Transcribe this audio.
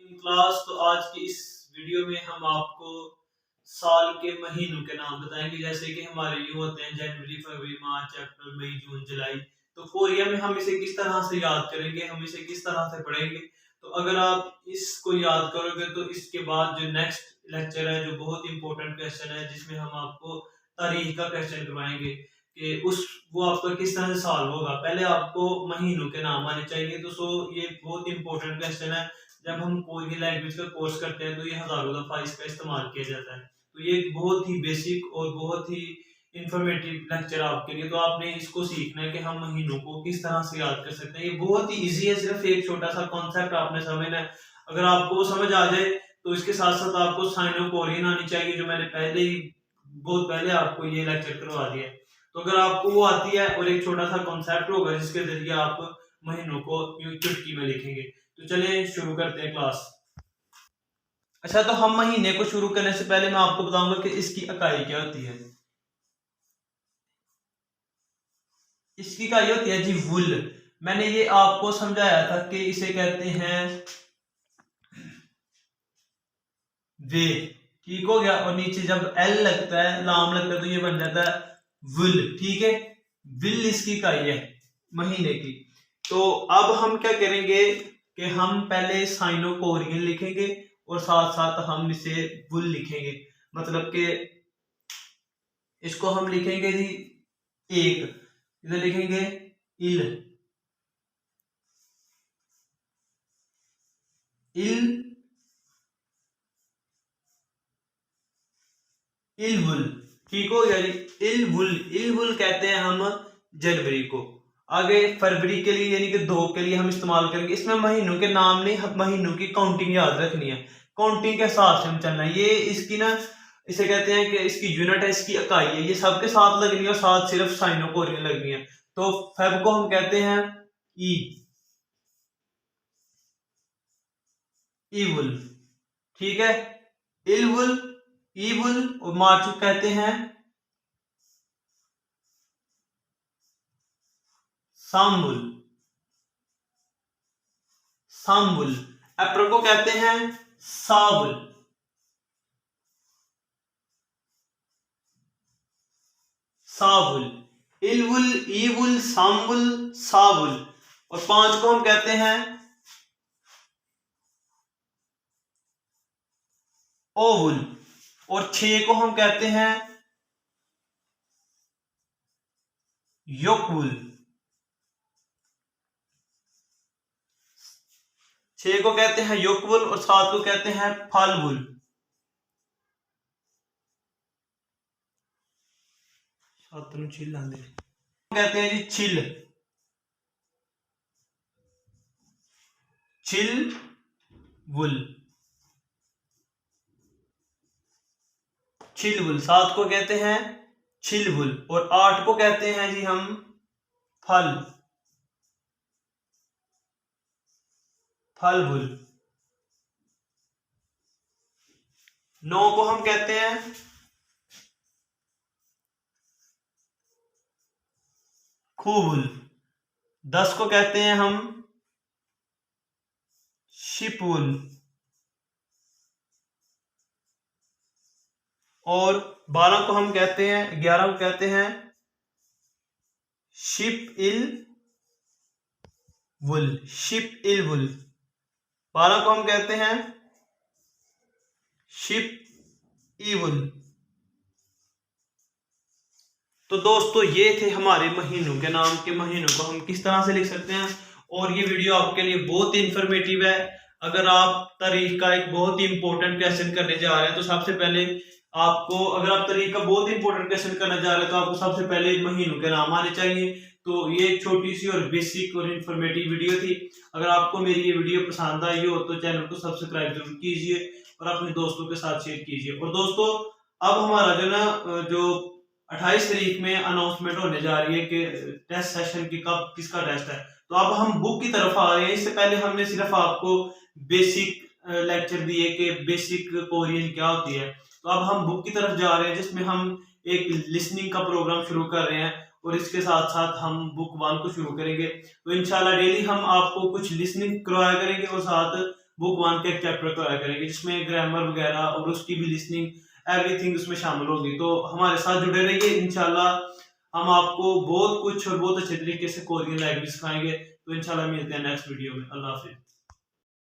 Class. तो आज की इस वीडियो में हम आपको साल के महीनों के नाम बताएंगे, जैसे कि हमारे यूं होते हैं जनवरी, फरवरी, मार्च, अप्रैल, मई, जून, जुलाई। तो कोरिया में हम इसे किस तरह से याद करेंगे, हम इसे किस तरह से पढ़ेंगे। तो अगर आप इसको याद करोगे तो इसके बाद जो नेक्स्ट लेक्चर है, जो बहुत इंपॉर्टेंट क्वेश्चन है, जिसमें हम आपको तारीख का क्वेश्चन करवाएंगे कि उस वो आपका किस तरह से सॉल्व होगा। पहले आपको महीनों के नाम आने चाहिए। तो ये बहुत इंपॉर्टेंट क्वेश्चन है। जब हम कोई भी लैंग्वेज का कोर्स करते हैं तो ये हजारों दफा इसका इस्तेमाल किया जाता है। तो ये बहुत ही बेसिक और बहुत ही इंफॉर्मेटिव लेक्चर आपके लिए। तो आपने इसको सीखना है कि हम महीनों को किस तरह से याद कर सकते हैं। ये बहुत ही इजी है, सिर्फ एक छोटा सा कॉन्सेप्ट आपने समझना है। अगर आपको वो समझ आ जाए तो इसके साथ साथ आपको साइनो कोरियन आनी चाहिए, जो मैंने बहुत पहले आपको ये लेक्चर करवा दिया है। तो अगर आपको वो आती है और एक छोटा सा कॉन्सेप्ट होगा जिसके जरिए आप महीनों को चुटकी में लिखेंगे। तो चलिए शुरू करते हैं क्लास। अच्छा, तो हम महीने को शुरू करने से पहले मैं आपको बताऊंगा कि इसकी इकाई क्या होती है। इसकी इकाई होती है जी वुल। मैंने ये आपको समझाया था कि इसे कहते हैं वे। ठीक हो गया। और नीचे जब एल लगता है, लाम लगता है, तो ये बन जाता है वुल। ठीक है, विल इसकी इकाई है महीने की। तो अब हम क्या करेंगे कि हम पहले साइनो कोरियन लिखेंगे और साथ साथ हम इसे वुल लिखेंगे। मतलब कि इसको हम लिखेंगे जी एक, इधर लिखेंगे इल इल इलवुल। ठीक हो गया जी। इलवुल इलवुल कहते हैं हम जनवरी को। आगे फरवरी के लिए यानी कि 2 के लिए हम इस्तेमाल करेंगे। इसमें महीनों के नाम नहीं, महीनों की काउंटिंग याद रखनी है। काउंटिंग के हिसाब से हम चलना है। ये इसकी ना, इसे कहते हैं कि इसकी यूनिट है, इसकी इकाई है। ये सबके साथ लगनी है और साथ सिर्फ साइनो कोरियन लगनी है। तो फेब को हम कहते हैं ई ईवुल। ठीक है, इलवुल, ईवुल। और मार्च को कहते हैं सामुल सामुल। अप्रैल को कहते हैं सावुल सावुल। इलवुल, ईवुल, सामुल, सावुल। और 5 को हम कहते हैं ओवुल। और 6 को हम कहते हैं योकवुल। 6 को कहते हैं योकवुल और 7 को कहते हैं फालवुल। कहते हैं जी छिल छिल वुल छिलवुल। 7 को कहते हैं छिलवुल। और 8 को कहते हैं जी हम फल फलवुल। 9 को हम कहते हैं खूवुल। 10 को कहते हैं हम शिपवुल। और 12 को हम कहते हैं, 11 को कहते हैं शिप इल वुल शिप इल वुल। 12 को हम कहते हैं शिप ईवुल। तो दोस्तों ये थे हमारे महीनों के नाम। के महीनों को हम किस तरह से लिख सकते हैं। और ये वीडियो आपके लिए बहुत इंफॉर्मेटिव है। अगर आप तारीख का एक बहुत ही इंपॉर्टेंट क्वेश्चन करने जा रहे हैं तो सबसे पहले आपको, अगर आप तारीख का बहुत इंपॉर्टेंट क्वेश्चन करने जा रहे हैं तो आपको सबसे पहले महीनों के नाम आने चाहिए। तो ये एक छोटी सी और बेसिक और इंफॉर्मेटिव वीडियो थी। अगर आपको मेरी ये वीडियो पसंद आई हो तो चैनल को सब्सक्राइब जरूर कीजिए और अपने दोस्तों के साथ शेयर कीजिए। और दोस्तों अब हमारा जो 28 तारीख में अनाउंसमेंट होने जा रही है कि टेस्ट सेशन की कब किसका टेस्ट है। तो अब हम बुक की तरफ आ रहे हैं। इससे पहले हमने सिर्फ आपको बेसिक लेक्चर दिए कि बेसिक कोरियन क्या होती है। तो अब हम बुक की तरफ जा रहे हैं जिसमें हम एक लिसनिंग का प्रोग्राम शुरू कर रहे हैं और इसके साथ साथ हम बुक 1 को शुरू करेंगे। तो इंशाल्लाह डेली हम आपको कुछ लिसनिंग करवाया करेंगे और साथ बुक 1 का एक चैप्टर कराया करेंगे जिसमें ग्रामर वगैरह और उसकी भी लिसनिंग एवरीथिंग उसमें शामिल होगी। तो हमारे साथ जुड़े रहिए, इंशाल्लाह हम आपको बहुत कुछ और बहुत अच्छे तरीके से कोरियन लैंग्वेज सिखाएंगे। तो इंशाल्लाह मिलते हैं नेक्स्ट वीडियो में। अल्लाह हाफिज।